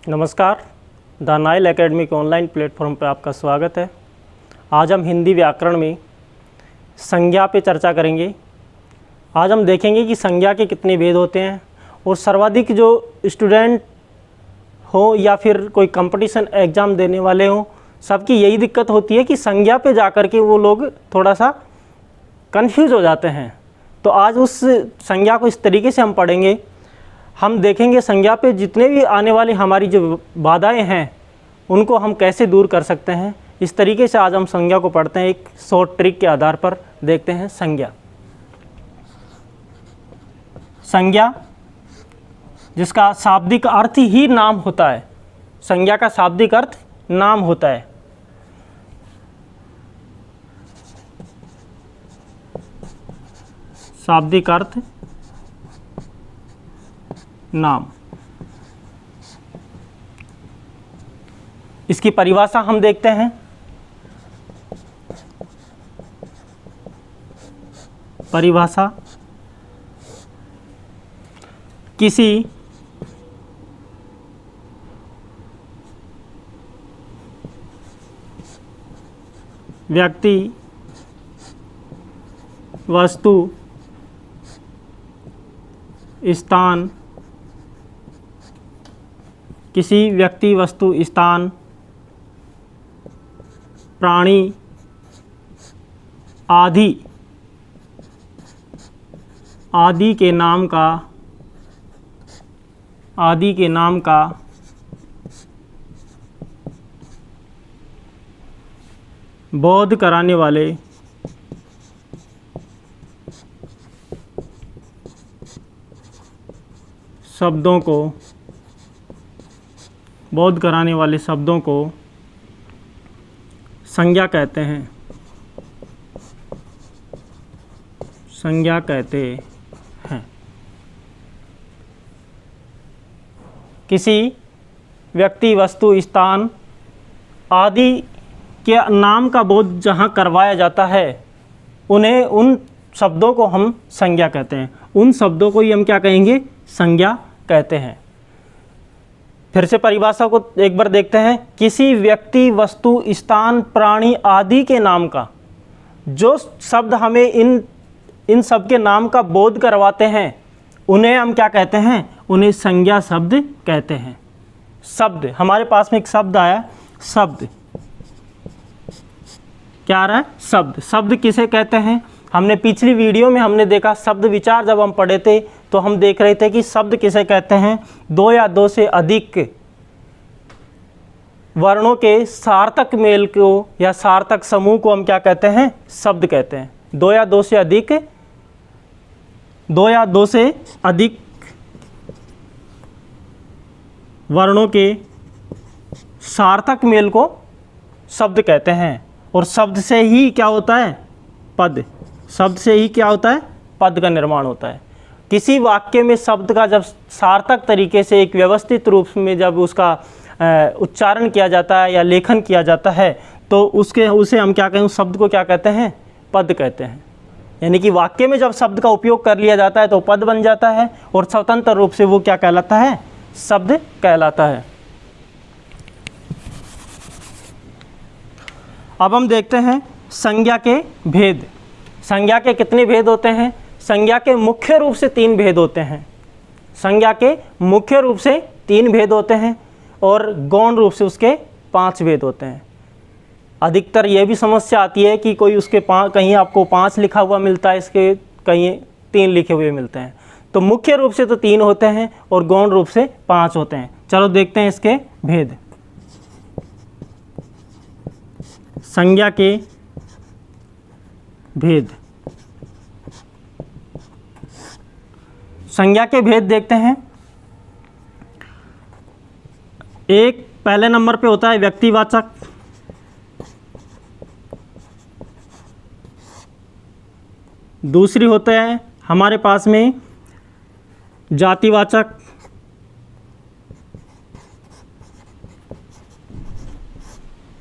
नमस्कार, the Nile academy के online platform पर आपका स्वागत है। आज हम हिंदी व्याकरण में संज्ञा पे चर्चा करेंगे। आज हम देखेंगे कि संज्ञा के कितने भेद होते हैं और सर्वाधिक जो स्टूडेंट हो या फिर कोई कंपटीशन एग्ज़ाम देने वाले हों, सबकी यही दिक्कत होती है कि संज्ञा पे जाकर के वो लोग थोड़ा सा कंफ्यूज हो जाते हैं। तो आज उस संज्ञा को इस तरीके से हम पढ़ेंगे, हम देखेंगे संज्ञा पे जितने भी आने वाली हमारी जो बाधाएं हैं उनको हम कैसे दूर कर सकते हैं। इस तरीके से आज हम संज्ञा को पढ़ते हैं। एक शॉर्ट ट्रिक के आधार पर देखते हैं संज्ञा। संज्ञा जिसका शाब्दिक अर्थ ही नाम होता है, संज्ञा का शाब्दिक अर्थ नाम होता है। शाब्दिक अर्थ नाम। इसकी परिभाषा हम देखते हैं। परिभाषा किसी व्यक्ति, वस्तु, स्थान, किसी व्यक्ति, वस्तु, स्थान, प्राणी आदि के नाम का बोध कराने वाले शब्दों को संज्ञा कहते हैं। संज्ञा कहते हैं। किसी व्यक्ति, वस्तु, स्थान आदि के नाम का बोध जहाँ करवाया जाता है उन शब्दों को हम संज्ञा कहते हैं। उन शब्दों को ही हम क्या कहेंगे? संज्ञा कहते हैं। फिर से परिभाषा को एक बार देखते हैं। किसी व्यक्ति, वस्तु, स्थान, प्राणी आदि के नाम का जो शब्द हमें इन सब के नाम का बोध करवाते हैं उन्हें हम क्या कहते हैं? उन्हें संज्ञा शब्द कहते हैं। शब्द, हमारे पास में एक शब्द आया, शब्द। क्या आ रहा है? शब्द। शब्द किसे कहते हैं? हमने पिछली वीडियो में हमने देखा शब्द विचार, जब हम पढ़े थे तो हम देख रहे थे कि शब्द किसे कहते हैं? दो या दो से अधिक वर्णों के सार्थक मेल को या सार्थक समूह को हम क्या कहते हैं? शब्द कहते हैं। दो या दो से अधिक वर्णों के सार्थक मेल को शब्द कहते हैं। और शब्द से ही क्या होता है? पद। शब्द से ही क्या होता है? पद का निर्माण होता है। किसी वाक्य में शब्द का जब सार्थक तरीके से एक व्यवस्थित रूप में जब उसका उच्चारण किया जाता है या लेखन किया जाता है तो उसे हम क्या कहें? उस शब्द को क्या कहते हैं? पद कहते हैं। यानी कि वाक्य में जब शब्द का उपयोग कर लिया जाता है तो पद बन जाता है और स्वतंत्र रूप से वो क्या कहलाता है? शब्द कहलाता है। अब हम देखते हैं संज्ञा के भेद। संज्ञा के कितने भेद होते हैं? संज्ञा के मुख्य रूप से 3 भेद होते हैं। संज्ञा के मुख्य रूप से 3 भेद होते हैं और गौण रूप से उसके 5 भेद होते हैं। अधिकतर ये भी समस्या आती है कि कोई उसके कहीं आपको 5 लिखा हुआ मिलता है, इसके कहीं 3 लिखे हुए मिलते हैं। तो मुख्य रूप से तो 3 होते हैं और गौण रूप से 5 होते हैं। चलो देखते हैं इसके भेद। संज्ञा के भेद। संज्ञा के भेद देखते हैं। एक पहले नंबर पे होता है व्यक्तिवाचक। दूसरी होता है हमारे पास में जातिवाचक।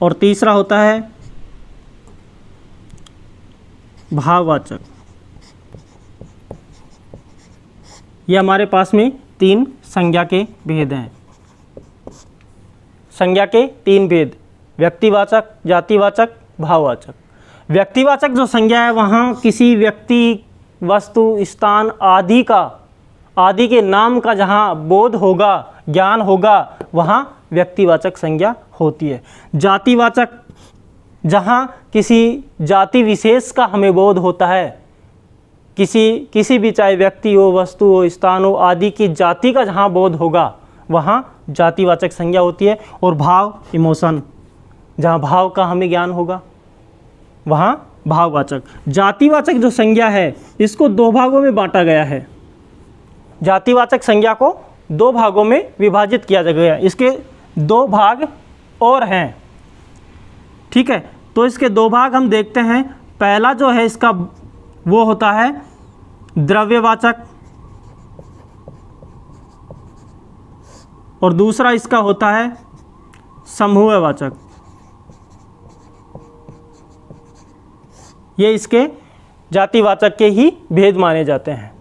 और तीसरा होता है भाववाचक। ये हमारे पास में 3 संज्ञा के भेद हैं। संज्ञा के 3 भेद, व्यक्तिवाचक, जातिवाचक, भाववाचक। व्यक्तिवाचक जो संज्ञा है वहाँ किसी व्यक्ति, वस्तु, स्थान आदि के नाम का जहाँ बोध होगा, ज्ञान होगा, वहाँ व्यक्तिवाचक संज्ञा होती है। जातिवाचक जहाँ किसी जाति विशेष का हमें बोध होता है, किसी भी चाहे व्यक्ति हो, वस्तु हो, स्थान हो, आदि की जाति का जहाँ बोध होगा, वहाँ जातिवाचक संज्ञा होती है। और भाव, इमोशन, जहाँ भाव का हमें ज्ञान होगा, वहाँ भाववाचक। जातिवाचक जो संज्ञा है इसको 2 भागों में बांटा गया है। जातिवाचक संज्ञा को 2 भागों में विभाजित किया गया है। इसके 2 भाग और हैं, ठीक है। तो इसके 2 भाग हम देखते हैं। पहला जो है इसका वो होता है द्रव्यवाचक, और दूसरा इसका होता है समूहवाचक। ये इसके जातिवाचक के ही भेद माने जाते हैं।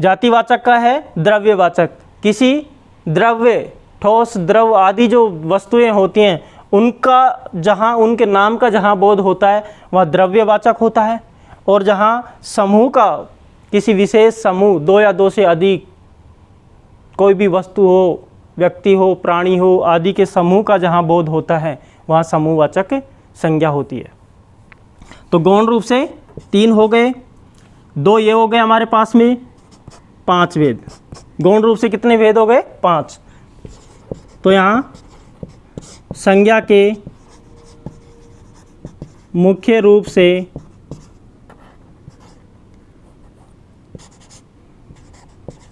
जातिवाचक का है द्रव्यवाचक, किसी द्रव्य, ठोस, द्रव आदि जो वस्तुएं होती हैं उनका जहाँ, उनके नाम का जहाँ बोध होता है वह द्रव्यवाचक होता है। और जहाँ समूह का, किसी विशेष समूह, 2 या 2 से अधिक, कोई भी वस्तु हो, व्यक्ति हो, प्राणी हो, आदि के समूह का जहाँ बोध होता है वहाँ समूहवाचक संज्ञा होती है। तो गौण रूप से 3 हो गए, 2 ये हो गए हमारे पास में, 5 भेद। गौण रूप से कितने भेद हो गए? 5। तो यहाँ संज्ञा के मुख्य रूप से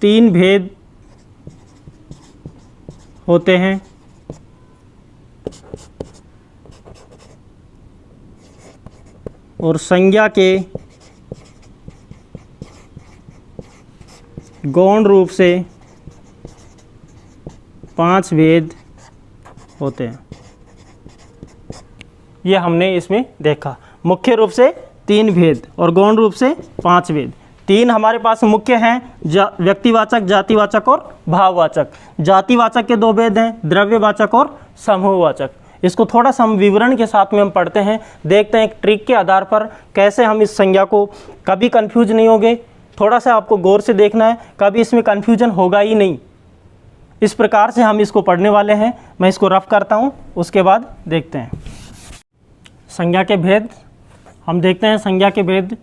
3 भेद होते हैं। और संज्ञा के गौण रूप से 5 भेद होते हैं। ये हमने इसमें देखा। मुख्य रूप से 3 भेद और गौण रूप से 5 भेद। 3 हमारे पास मुख्य हैं, व्यक्तिवाचक, जातिवाचक और भाववाचक। जातिवाचक के 2 भेद हैं, द्रव्यवाचक और समूहवाचक। इसको थोड़ा सा हम विवरण के साथ में हम पढ़ते हैं, देखते हैं एक ट्रिक के आधार पर कैसे हम इस संज्ञा को, कभी कंफ्यूज नहीं होंगे। थोड़ा सा आपको गौर से देखना है, कभी इसमें कंफ्यूजन होगा ही नहीं। इस प्रकार से हम इसको पढ़ने वाले हैं। मैं इसको रफ करता हूँ, उसके बाद देखते हैं संज्ञा के भेद। हम देखते हैं संज्ञा के भेद।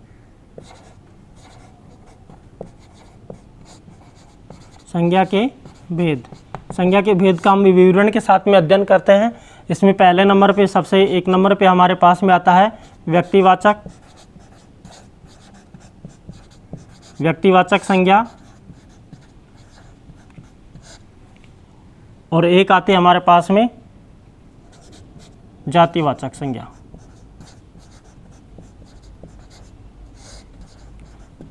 संज्ञा के भेद, संज्ञा के भेद का हम विवरण के साथ में अध्ययन करते हैं। इसमें पहले नंबर पे, सबसे 1 नंबर पे हमारे पास में आता है व्यक्तिवाचक, व्यक्तिवाचक संज्ञा। और एक आते हमारे पास में जातिवाचक संज्ञा।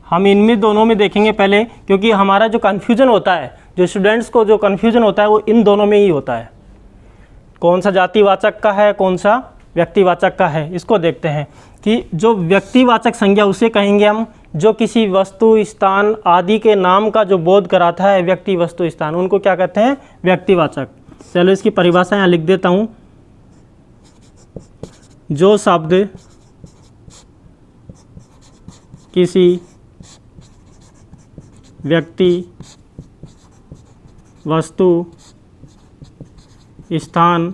हम इनमें दोनों में देखेंगे पहले, क्योंकि हमारा जो कन्फ्यूजन होता है, जो स्टूडेंट्स को जो कन्फ्यूजन होता है वो इन दोनों में ही होता है। कौन सा जातिवाचक का है, कौन सा व्यक्तिवाचक का है। इसको देखते हैं कि जो व्यक्तिवाचक संज्ञा उसे कहेंगे हम जो किसी वस्तु, स्थान आदि के नाम का जो बोध कराता है, व्यक्ति, वस्तु, स्थान, उनको क्या कहते हैं? व्यक्तिवाचक। चलो इसकी परिभाषा यहाँ लिख देता हूँ। जो शब्द किसी व्यक्ति, वस्तु, स्थान,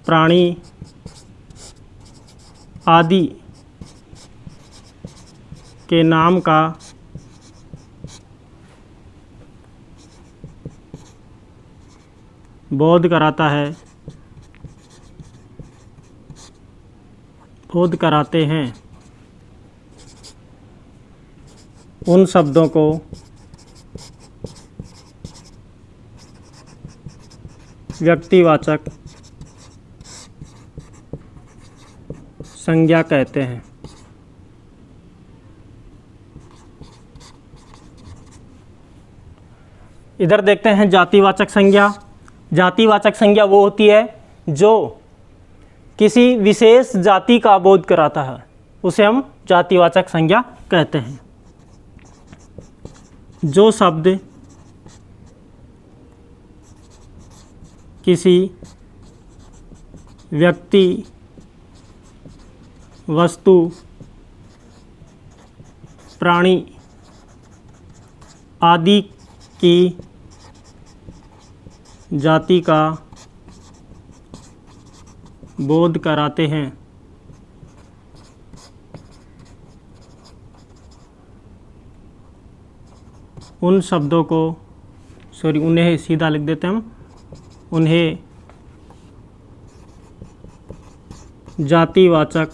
प्राणी आदि के नाम का बोध कराता है, बोध कराते हैं, उन शब्दों को व्यक्तिवाचक संज्ञा कहते हैं। इधर देखते हैं जातिवाचक संज्ञा। जातिवाचक संज्ञा वो होती है जो किसी विशेष जाति का बोध कराता है, उसे हम जातिवाचक संज्ञा कहते हैं। जो शब्द किसी व्यक्ति, वस्तु, प्राणी आदि की जाति का बोध कराते हैं। उन शब्दों को उन्हें सीधा लिख देते हैं हम, उन्हें जातिवाचक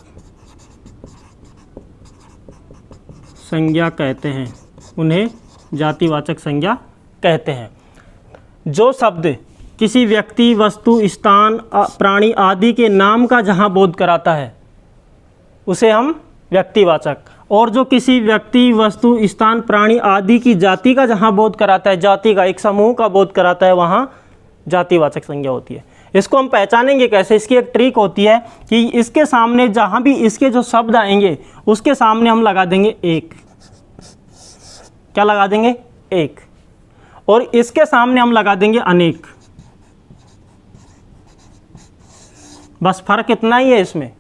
संज्ञा कहते हैं। उन्हें जातिवाचक संज्ञा कहते हैं। जो शब्द किसी व्यक्ति, वस्तु, स्थान, प्राणी आदि के नाम का जहाँ बोध कराता है उसे हम व्यक्तिवाचक, और जो किसी व्यक्ति, वस्तु, स्थान, प्राणी आदि की जाति का जहाँ बोध कराता है, जाति का, एक समूह का बोध कराता है, वहाँ जातिवाचक संज्ञा होती है। इसको हम पहचानेंगे कैसे? इसकी एक ट्रिक होती है कि इसके सामने जहाँ भी इसके जो शब्द आएंगे उसके सामने हम लगा देंगे एक। क्या लगा देंगे? एक। और इसके सामने हम लगा देंगे अनेक। बस फर्क इतना ही है इसमें।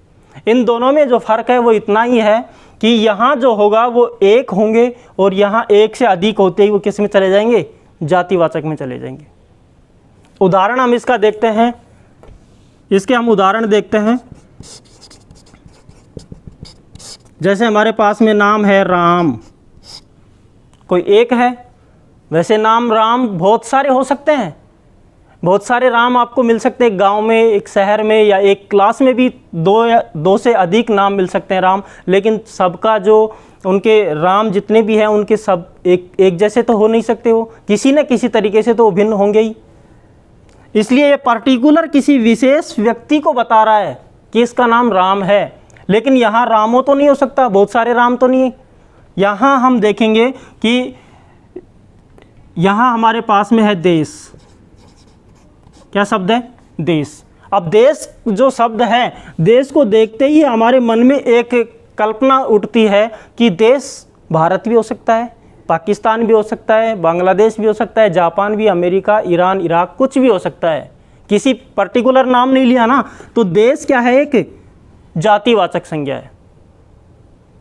इन दोनों में जो फर्क है वो इतना ही है कि यहाँ जो होगा वो एक होंगे और यहाँ एक से अधिक होते ही वो किस में चले जाएंगे? जातिवाचक में चले जाएंगे। उदाहरण हम इसका देखते हैं। इसके हम उदाहरण देखते हैं। जैसे हमारे पास में नाम है राम, कोई एक है। वैसे नाम राम बहुत सारे हो सकते हैं, बहुत सारे राम आपको मिल सकते हैं। गांव में, एक शहर में, या एक क्लास में भी दो से अधिक नाम मिल सकते हैं राम। लेकिन सबका जो उनके राम जितने भी हैं उनके सब एक जैसे तो हो नहीं सकते। वो किसी न किसी तरीके से तो भिन्न होंगे ही। इसलिए ये पर्टिकुलर किसी विशेष व्यक्ति को बता रहा है कि इसका नाम राम है। लेकिन यहाँ रामो तो नहीं हो सकता, बहुत सारे राम तो नहीं है। यहाँ हम देखेंगे कि यहाँ हमारे पास में है देश। क्या शब्द है? देश। अब देश जो शब्द है, देश को देखते ही हमारे मन में एक कल्पना उठती है कि देश भारत भी हो सकता है, पाकिस्तान भी हो सकता है, बांग्लादेश भी हो सकता है, जापान भी, अमेरिका, ईरान, इराक, कुछ भी हो सकता है। किसी पर्टिकुलर नाम नहीं लिया ना। तो देश क्या है? एक जातिवाचक संज्ञा है।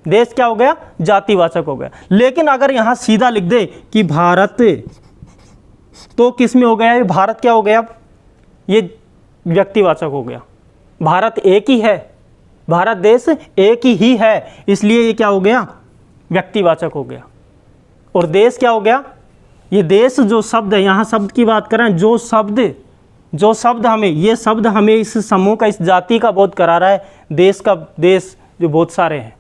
देश क्या हो गया? जातिवाचक हो गया। लेकिन अगर यहाँ सीधा लिख दे कि भारत, तो किस में हो गया? भारत क्या हो गया? ये व्यक्तिवाचक हो गया। भारत एक ही है, भारत देश एक ही है, इसलिए ये क्या हो गया? व्यक्तिवाचक हो गया। और देश क्या हो गया? ये देश जो शब्द है, यहाँ शब्द की बात करें, जो शब्द हमें, ये शब्द हमें इस समूह का, इस जाति का बोध करा रहा है। देश का, देश जो बहुत सारे हैं।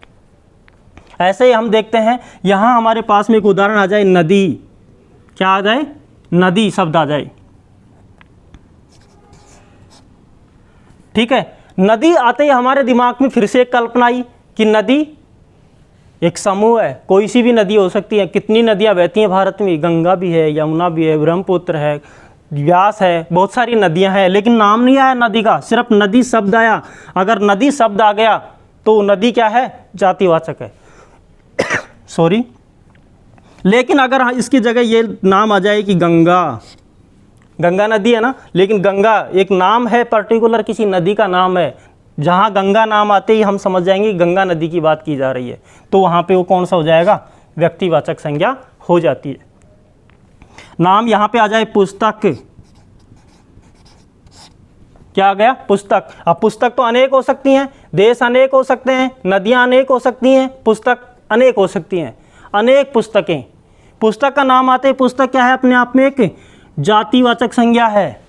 ऐसे ही हम देखते हैं यहाँ हमारे पास में एक उदाहरण आ जाए, नदी। क्या आ जाए? नदी शब्द आ जाए। ठीक है। नदी आते ही हमारे दिमाग में फिर से एक कल्पना आई कि नदी एक समूह है। कोई सी भी नदी हो सकती है। कितनी नदियाँ बहती हैं भारत में? गंगा भी है, यमुना भी है, ब्रह्मपुत्र है, व्यास है, बहुत सारी नदियाँ हैं। लेकिन नाम नहीं आया नदी का, सिर्फ नदी शब्द आया। अगर नदी शब्द आ गया तो नदी क्या है? जातिवाचक है। सॉरी। लेकिन अगर इसकी जगह ये नाम आ जाए कि गंगा, गंगा नदी है ना, लेकिन गंगा एक नाम है, पर्टिकुलर किसी नदी का नाम है। जहाँ गंगा नाम आते ही हम समझ जाएंगे गंगा नदी की बात की जा रही है। तो वहाँ पे वो कौन सा हो जाएगा? व्यक्तिवाचक संज्ञा हो जाती है। नाम यहाँ पे आ जाए पुस्तक। क्या आ गया? पुस्तक। अब पुस्तक तो अनेक हो सकती हैं, देश अनेक हो सकते हैं, नदियाँ अनेक हो सकती हैं, पुस्तक अनेक हो सकती हैं। अनेक पुस्तकें, पुस्तक का नाम आते ही पुस्तक क्या है? अपने आप में एक जातिवाचक संज्ञा है।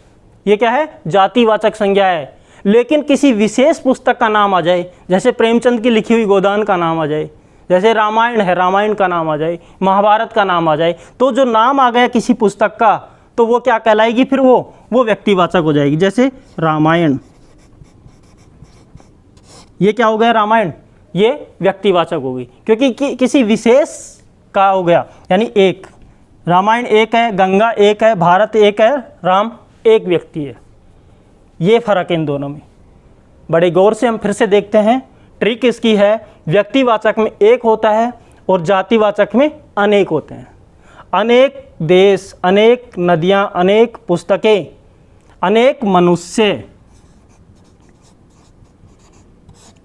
ये क्या है? जातिवाचक संज्ञा है। लेकिन किसी विशेष पुस्तक का नाम आ जाए, जैसे प्रेमचंद की लिखी हुई गोदान का नाम आ जाए, जैसे रामायण है, रामायण का नाम आ जाए, महाभारत का नाम आ जाए, तो जो नाम आ गया किसी पुस्तक का, तो वो क्या कहलाएगी? फिर वो व्यक्तिवाचक हो जाएगी। जैसे रामायण, ये क्या हो गया? रामायण, ये व्यक्तिवाचक होगी क्योंकि किसी विशेष का हो गया। यानी एक, रामायण एक है, गंगा एक है, भारत एक है, राम एक व्यक्ति है। ये फर्क है इन दोनों में। बड़े गौर से हम फिर से देखते हैं। ट्रिक इसकी है, व्यक्तिवाचक में एक होता है और जातिवाचक में अनेक होते हैं। अनेक देश, अनेक नदियाँ, अनेक पुस्तकें, अनेक मनुष्य,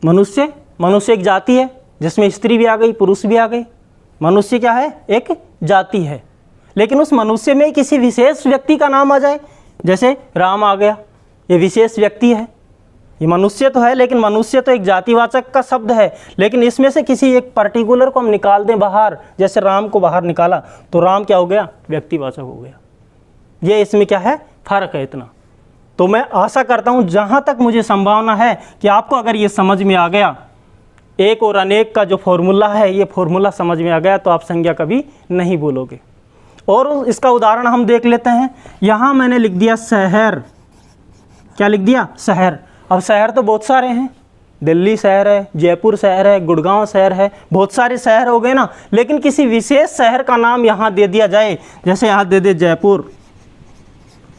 मनुष्य मनुष्य एक जाति है जिसमें स्त्री भी आ गई, पुरुष भी आ गए। मनुष्य क्या है? एक जाति है। लेकिन उस मनुष्य में किसी विशेष व्यक्ति का नाम आ जाए, जैसे राम आ गया, ये विशेष व्यक्ति है। ये मनुष्य तो है, लेकिन मनुष्य तो एक जातिवाचक का शब्द है, लेकिन इसमें से किसी एक पर्टिकुलर को हम निकाल दें बाहर, जैसे राम को बाहर निकाला तो राम क्या हो गया? व्यक्तिवाचक हो गया। ये इसमें क्या है? फर्क है इतना। तो मैं आशा करता हूँ जहाँ तक मुझे संभावना है कि आपको अगर ये समझ में आ गया, एक और अनेक का जो फॉर्मूला है, ये फॉर्मूला समझ में आ गया, तो आप संज्ञा कभी नहीं बोलोगे। और इसका उदाहरण हम देख लेते हैं। यहाँ मैंने लिख दिया शहर। क्या लिख दिया? शहर। अब शहर तो बहुत सारे हैं, दिल्ली शहर है, जयपुर शहर है, गुड़गांव शहर है, बहुत सारे शहर हो गए ना। लेकिन किसी विशेष शहर का नाम यहाँ दे दिया जाए, जैसे यहाँ दे दे जयपुर,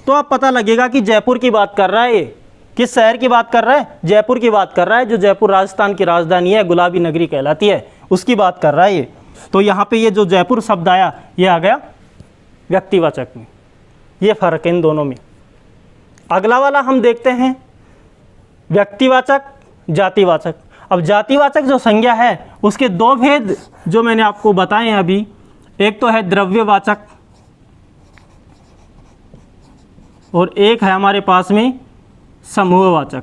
तो आप पता लगेगा कि जयपुर की बात कर रहा है। ये किस शहर की बात कर रहा है? जयपुर की बात कर रहा है, जो जयपुर राजस्थान की राजधानी है, गुलाबी नगरी कहलाती है, उसकी बात कर रहा है ये। तो यहाँ पे ये जो जयपुर शब्द आया, ये आ गया व्यक्तिवाचक में। ये फर्क है इन दोनों में। अगला वाला हम देखते हैं, व्यक्तिवाचक, जातिवाचक। अब जातिवाचक जो संज्ञा है, उसके दो भेद जो मैंने आपको बताए हैं अभी, एक तो है द्रव्यवाचक और एक है हमारे पास में समूहवाचक।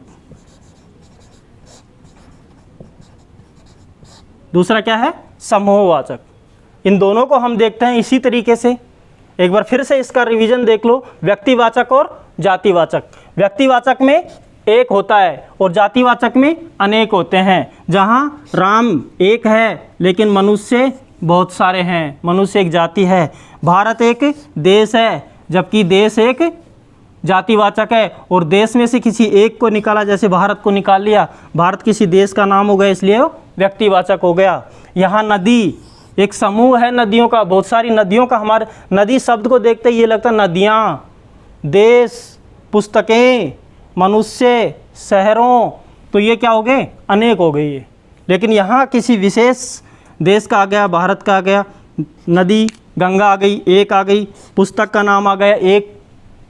दूसरा क्या है? समूहवाचक। इन दोनों को हम देखते हैं इसी तरीके से। एक बार फिर से इसका रिवीजन देख लो, व्यक्तिवाचक और जातिवाचक। व्यक्तिवाचक में एक होता है और जातिवाचक में अनेक होते हैं। जहाँ राम एक है लेकिन मनुष्य बहुत सारे हैं, मनुष्य एक जाति है। भारत एक देश है, जबकि देश एक जातिवाचक है। और देश में से किसी एक को निकाला, जैसे भारत को निकाल लिया, भारत किसी देश का नाम हो गया, इसलिए वो व्यक्तिवाचक हो गया। यहाँ नदी एक समूह है नदियों का, बहुत सारी नदियों का। हमारे नदी शब्द को देखते ही ये लगता है नदियाँ, देश, पुस्तकें, मनुष्य, शहरों, तो ये क्या हो गए? अनेक हो गई ये। लेकिन यहाँ किसी विशेष देश का आ गया, भारत का आ गया, नदी गंगा आ गई, एक आ गई, पुस्तक का नाम आ गया एक,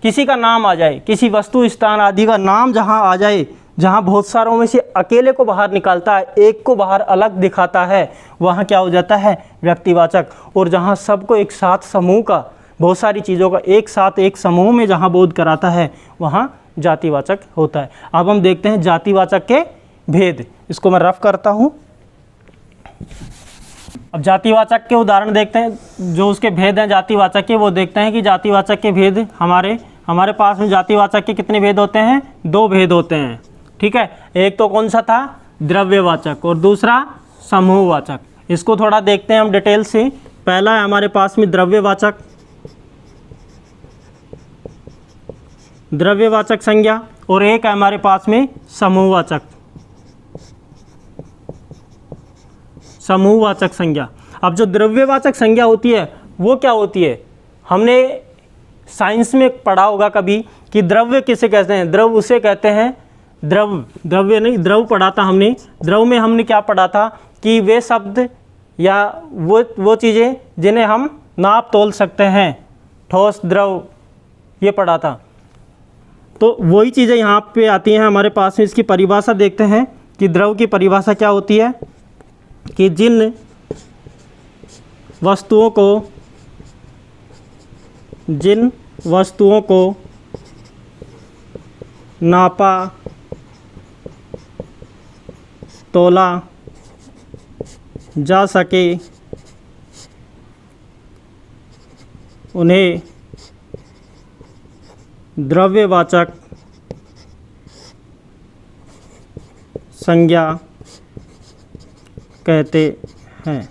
किसी का नाम आ जाए, किसी वस्तु स्थान आदि का नाम जहाँ आ जाए, जहाँ बहुत सारों में से अकेले को बाहर निकालता है, एक को बाहर अलग दिखाता है, वहाँ क्या हो जाता है? व्यक्तिवाचक। और जहाँ सबको एक साथ समूह का, बहुत सारी चीज़ों का एक साथ एक समूह में जहाँ बोध कराता है, वहाँ जातिवाचक होता है। अब हम देखते हैं जातिवाचक के भेद। इसको मैं रफ करता हूँ। अब जातिवाचक के उदाहरण देखते हैं, जो उसके भेद हैं जातिवाचक के, वो देखते हैं कि जातिवाचक के भेद हमारे पास में जातिवाचक के कितने भेद होते हैं? दो भेद होते हैं। ठीक है, एक तो कौन सा था? द्रव्यवाचक, और दूसरा समूहवाचक। इसको थोड़ा देखते हैं हम डिटेल से। पहला है हमारे पास में द्रव्यवाचक, द्रव्यवाचक संज्ञा, और एक है हमारे पास में समूहवाचक, समूहवाचक संज्ञा। अब जो द्रव्यवाचक संज्ञा होती है वो क्या होती है? हमने साइंस में पढ़ा होगा कभी कि द्रव्य किसे कहते हैं? द्रव उसे कहते हैं, द्रव्य नहीं, द्रव पढ़ा था हमने। द्रव में हमने क्या पढ़ा था कि वे शब्द या वो चीज़ें जिन्हें हम नाप तोल सकते हैं, ठोस, द्रव, ये पढ़ा था। तो वही चीज़ें यहाँ पे आती हैं हमारे पास में। इसकी परिभाषा देखते हैं कि द्रव की परिभाषा क्या होती है, कि जिन वस्तुओं को नापा तोला जा सके उन्हें द्रव्यवाचक संज्ञा कहते हैं।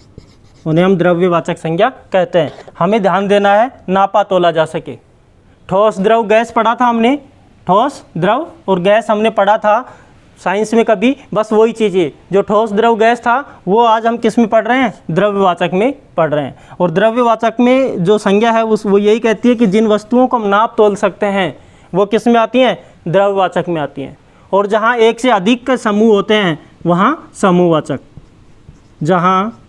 उन्हें हम द्रव्यवाचक संज्ञा कहते हैं। हमें ध्यान देना है नापा तोला जा सके। ठोस, द्रव, गैस पढ़ा था हमने। ठोस, द्रव और गैस हमने पढ़ा था साइंस में कभी। बस वही चीज़ें, जो ठोस, द्रव, गैस था, वो आज हम किस में पढ़ रहे हैं? द्रव्यवाचक में पढ़ रहे हैं। और द्रव्यवाचक में जो संज्ञा है वो यही कहती है कि जिन वस्तुओं को हम नाप तोल सकते हैं वो किस में आती हैं? द्रव्यवाचक में आती हैं। और जहाँ एक से अधिक के समूह होते हैं वहाँ समूहवाचक। जहाँ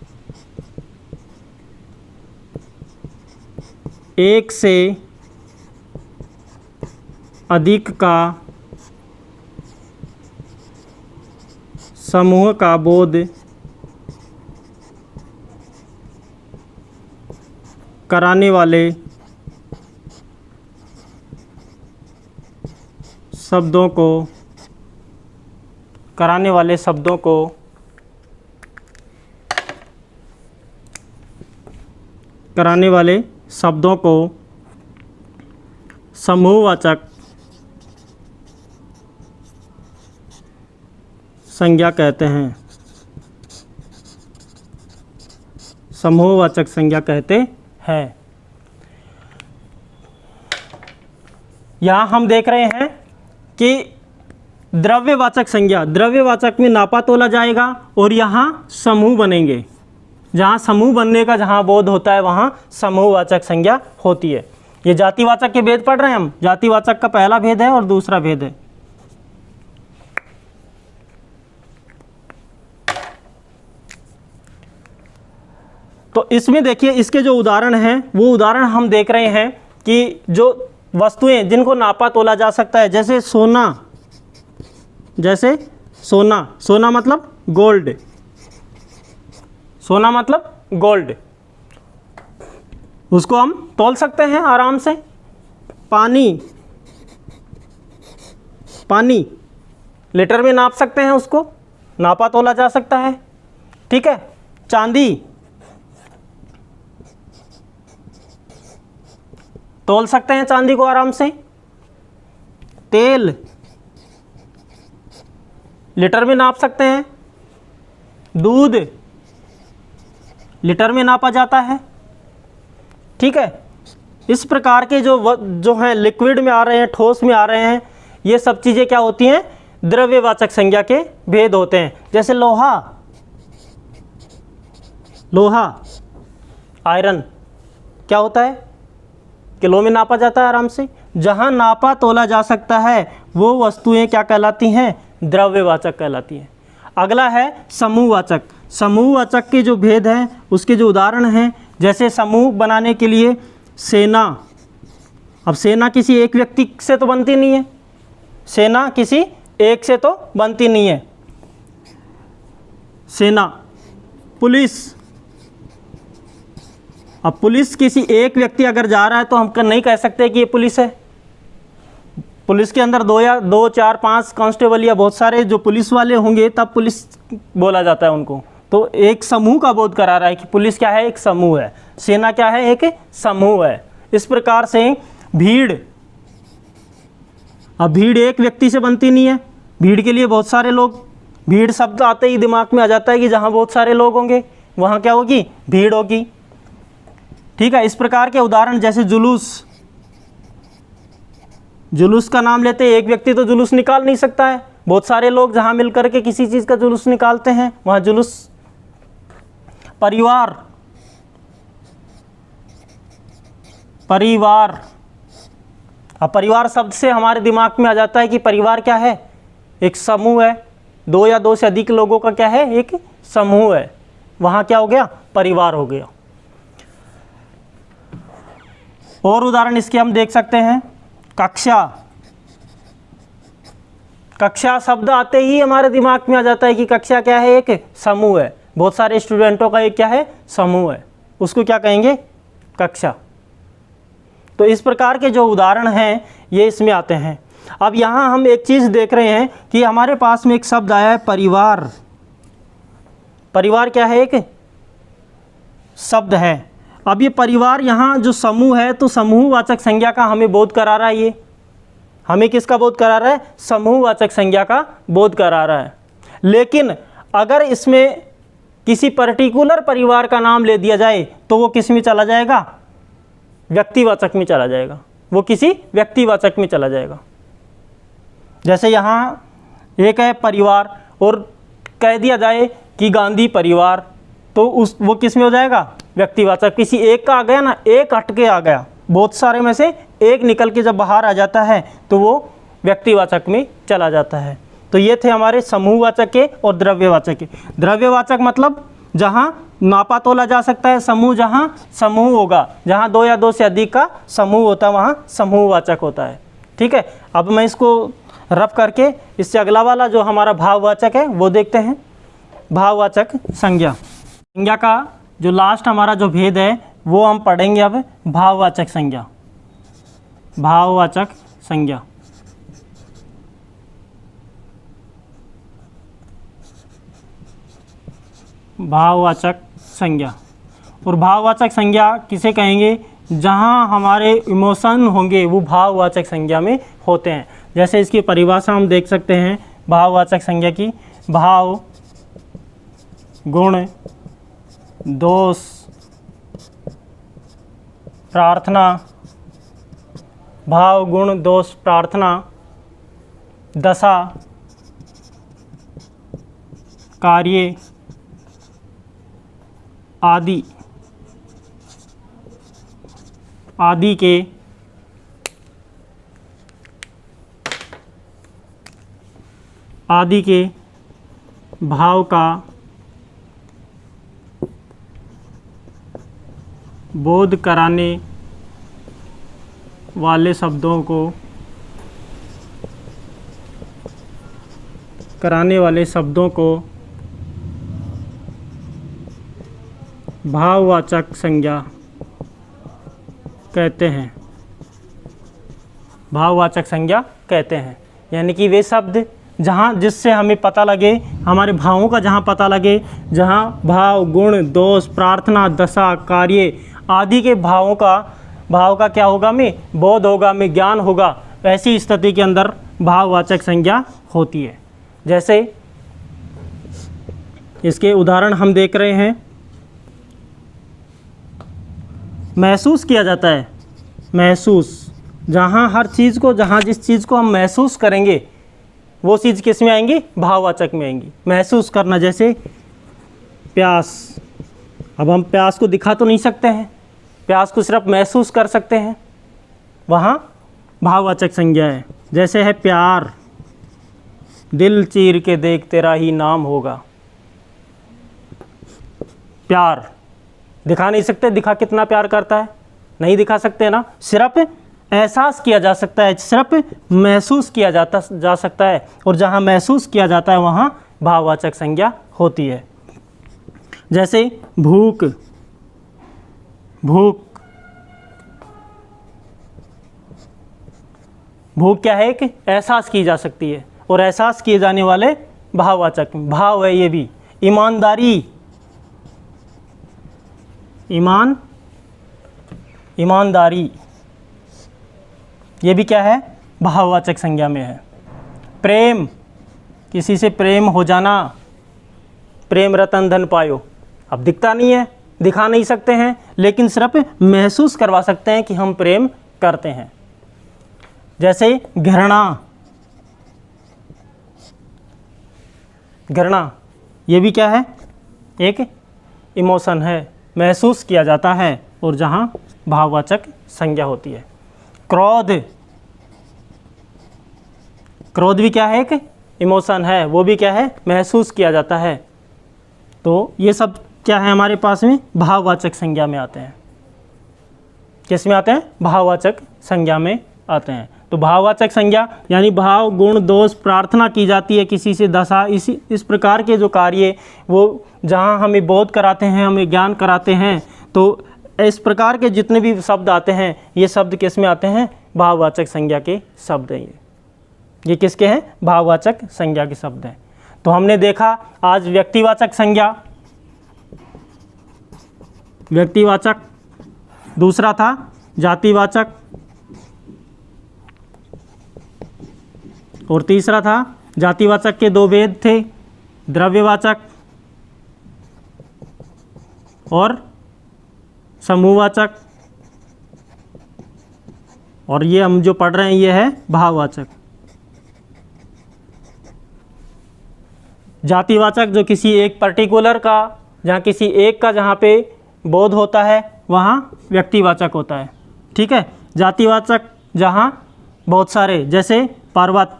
एक से अधिक का समूह का बोध कराने वाले शब्दों को समूहवाचक संज्ञा कहते हैं। समूहवाचक संज्ञा कहते हैं। यहाँ हम देख रहे हैं कि द्रव्यवाचक संज्ञा, द्रव्यवाचक में नापा तोला जाएगा और यहाँ समूह बनेंगे। जहाँ समूह बनने का जहाँ बोध होता है वहाँ समूहवाचक संज्ञा होती है। ये जातिवाचक के भेद पढ़ रहे हैं हम। जातिवाचक का पहला भेद है और दूसरा भेद है। तो इसमें देखिए, इसके जो उदाहरण हैं वो उदाहरण हम देख रहे हैं कि जो वस्तुएं जिनको नापा तोला जा सकता है, जैसे सोना, सोना मतलब गोल्ड, सोना मतलब गोल्ड, उसको हम तोल सकते हैं आराम से। पानी लीटर में नाप सकते हैं, उसको नापा तोला जा सकता है। ठीक है। चांदी तोल सकते हैं, चांदी को आराम से। तेल लीटर में नाप सकते हैं। दूध लीटर में नापा जाता है। ठीक है। इस प्रकार के जो हैं लिक्विड में आ रहे हैं, ठोस में आ रहे हैं, ये सब चीज़ें क्या होती हैं? द्रव्यवाचक संज्ञा के भेद होते हैं। जैसे लोहा, आयरन क्या होता है? किलो में नापा जाता है आराम से। जहाँ नापा तोला जा सकता है वो वस्तुएं क्या कहलाती हैं? द्रव्यवाचक कहलाती हैं। अगला है समूहवाचक। समूहवाचक के जो भेद हैं उसके जो उदाहरण हैं, जैसे समूह बनाने के लिए सेना। अब सेना किसी एक व्यक्ति से तो बनती नहीं है, सेना किसी एक से तो बनती नहीं है। सेना, पुलिस, अब पुलिस किसी एक व्यक्ति अगर जा रहा है तो हम नहीं कह सकते कि ये पुलिस है। पुलिस के अंदर 2 4 5 कांस्टेबल या बहुत सारे जो पुलिस वाले होंगे तब पुलिस बोला जाता है उनको। तो एक समूह का बोध करा रहा है कि पुलिस क्या है? एक समूह है। सेना क्या है? एक समूह है। इस प्रकार से भीड़, अब भीड़ एक व्यक्ति से बनती नहीं है, भीड़ के लिए बहुत सारे लोग। भीड़ शब्द आते ही दिमाग में आ जाता है कि जहाँ बहुत सारे लोग होंगे वहाँ क्या होगी? भीड़ होगी। ठीक है। इस प्रकार के उदाहरण जैसे जुलूस का नाम लेते हैं, एक व्यक्ति तो जुलूस निकाल नहीं सकता है, बहुत सारे लोग जहाँ मिल करके किसी चीज़ का जुलूस निकालते हैं वहाँ जुलूस। परिवार, अब परिवार शब्द से हमारे दिमाग में आ जाता है कि परिवार क्या है? एक समूह है। 2 या 2 से अधिक लोगों का क्या है? एक समूह है। वहाँ क्या हो गया? परिवार हो गया। और उदाहरण इसके हम देख सकते हैं। कक्षा शब्द आते ही हमारे दिमाग में आ जाता है कि कक्षा क्या है? एक समूह है। बहुत सारे स्टूडेंटों का एक क्या है? समूह है। उसको क्या कहेंगे? कक्षा। तो इस प्रकार के जो उदाहरण हैं ये इसमें आते हैं। अब यहाँ हम एक चीज़ देख रहे हैं कि हमारे पास में एक शब्द आया है परिवार। परिवार क्या है? एक शब्द है। अब ये परिवार यहाँ जो समूह है तो समूहवाचक संज्ञा का हमें बोध करा रहा है। ये हमें किसका बोध करा रहा है? समूहवाचक संज्ञा का बोध करा रहा है। लेकिन अगर इसमें किसी पर्टिकुलर परिवार का नाम ले दिया जाए तो वो किस में चला जाएगा? व्यक्तिवाचक में चला जाएगा। वो किसी व्यक्तिवाचक में चला जाएगा। जैसे यहाँ एक है परिवार और कह दिया जाए कि गांधी परिवार, तो वो किस में हो जाएगा? व्यक्तिवाचक। किसी एक का आ गया ना, एक हटके आ गया, बहुत सारे में से एक निकल के जब बाहर आ जाता है तो वो व्यक्तिवाचक में चला जाता है। तो ये थे हमारे समूहवाचक के और द्रव्यवाचक के। द्रव्यवाचक मतलब जहाँ नापा तोला जा सकता है, समूह जहाँ समूह होगा, जहाँ 2 या 2 से अधिक का समूह होता है वहाँ समूहवाचक होता है। ठीक है। अब मैं इसको रफ करके इससे अगला वाला जो हमारा भाववाचक है वो देखते हैं। भाववाचक संज्ञा, संज्ञा का जो लास्ट हमारा जो भेद है वो हम पढ़ेंगे अब। भाववाचक संज्ञा, भाववाचक संज्ञा। भाववाचक संज्ञा, और भाववाचक संज्ञा किसे कहेंगे? जहाँ हमारे इमोशन होंगे वो भाववाचक संज्ञा में होते हैं। जैसे इसकी परिभाषा हम देख सकते हैं भाववाचक संज्ञा की। भाव, गुण, दोष, प्रार्थना, भाव, गुण, दोष, प्रार्थना, दशा, कार्य आदि के भाव का बोध कराने वाले शब्दों को भाववाचक संज्ञा कहते हैं। भाववाचक संज्ञा कहते हैं यानी कि वे शब्द जहाँ जिससे हमें पता लगे, हमारे भावों का जहाँ पता लगे, जहाँ भाव, गुण, दोष, प्रार्थना, दशा, कार्य आदि के भाव का क्या होगा? में बोध होगा, में ज्ञान होगा। ऐसी स्थिति के अंदर भाववाचक संज्ञा होती है। जैसे इसके उदाहरण हम देख रहे हैं। महसूस किया जाता है, महसूस, जहाँ हर चीज़ को, जहाँ जिस चीज़ को हम महसूस करेंगे वो चीज़ किस में आएंगी? भाववाचक में आएंगी। महसूस करना, जैसे प्यास। अब हम प्यास को दिखा तो नहीं सकते हैं, प्यास को सिर्फ महसूस कर सकते हैं, वहाँ भाववाचक संज्ञा है। जैसे है प्यार, दिल चीर के देख तेरा ही नाम होगा। प्यार दिखा नहीं सकते, दिखा कितना प्यार करता है? नहीं दिखा सकते ना, सिर्फ एहसास किया जा सकता है, सिर्फ महसूस किया जा सकता है। और जहाँ महसूस किया जाता है वहाँ भाववाचक संज्ञा होती है। जैसे भूख, भूख, भूख क्या है? कि एहसास की जा सकती है, और एहसास किए जाने वाले भाववाचक भाव है। ये भी ईमानदारी, ईमानदारी, ये भी क्या है? भाववाचक संज्ञा में है। प्रेम, किसी से प्रेम हो जाना, प्रेम रतन धन पायो। अब दिखता नहीं है, दिखा नहीं सकते हैं, लेकिन सिर्फ महसूस करवा सकते हैं कि हम प्रेम करते हैं। जैसे घृणा, घृणा ये भी क्या है? एक इमोशन है, महसूस किया जाता है, और जहाँ भाववाचक संज्ञा होती है। क्रोध, क्रोध भी क्या है? एक इमोशन है, वो भी क्या है? महसूस किया जाता है। तो ये सब क्या है हमारे पास में? भाववाचक संज्ञा में आते हैं। किस में आते हैं? भाववाचक संज्ञा में आते हैं। तो भाववाचक संज्ञा यानी भाव, गुण, दोष, प्रार्थना की जाती है किसी से, दशा, इस प्रकार के जो कार्य वो जहाँ हमें बोध कराते हैं, हमें ज्ञान कराते हैं। तो इस प्रकार के जितने भी शब्द आते हैं, ये शब्द किस में आते हैं? भाववाचक संज्ञा के शब्द हैं। ये किसके हैं? भाववाचक संज्ञा के शब्द हैं। तो हमने देखा आज व्यक्तिवाचक संज्ञा, व्यक्तिवाचक, दूसरा था जातिवाचक, और तीसरा था जातिवाचक के दो भेद थे, द्रव्यवाचक और समूहवाचक। और ये हम जो पढ़ रहे हैं ये है भाववाचक। जातिवाचक जो किसी एक पर्टिकुलर का, जहाँ किसी एक का जहाँ पे बोध होता है वहाँ व्यक्तिवाचक होता है। ठीक है। जातिवाचक जहाँ बहुत सारे, जैसे पर्वत,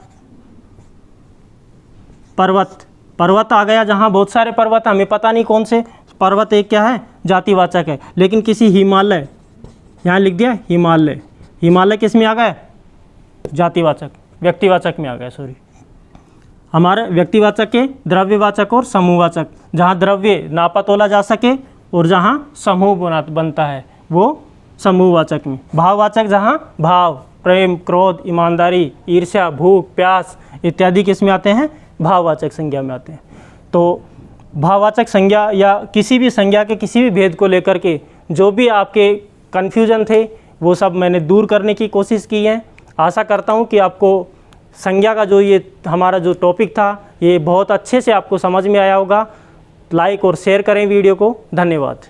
पर्वत, पर्वत आ गया, जहाँ बहुत सारे पर्वत, हमें पता नहीं कौन से पर्वत, एक क्या है? जातिवाचक है। लेकिन किसी हिमालय, यहाँ लिख दिया हिमालय, हिमालय किस में आ गया? जातिवाचक, व्यक्तिवाचक में आ गया, सॉरी। हमारे व्यक्तिवाचक के द्रव्यवाचक और समूहवाचक, जहाँ द्रव्य नापा तोला जा सके और जहाँ समूह बनता है वो समूहवाचक में। भाववाचक जहाँ भाव, प्रेम, क्रोध, ईमानदारी, ईर्ष्या, भूख, प्यास इत्यादि किस में आते हैं? भाववाचक संज्ञा में आते हैं। तो भाववाचक संज्ञा या किसी भी संज्ञा के किसी भी भेद को लेकर के जो भी आपके कन्फ्यूजन थे वो सब मैंने दूर करने की कोशिश की है। आशा करता हूँ कि आपको संज्ञा का जो ये हमारा जो टॉपिक था ये बहुत अच्छे से आपको समझ में आया होगा। लाइक और शेयर करें वीडियो को। धन्यवाद।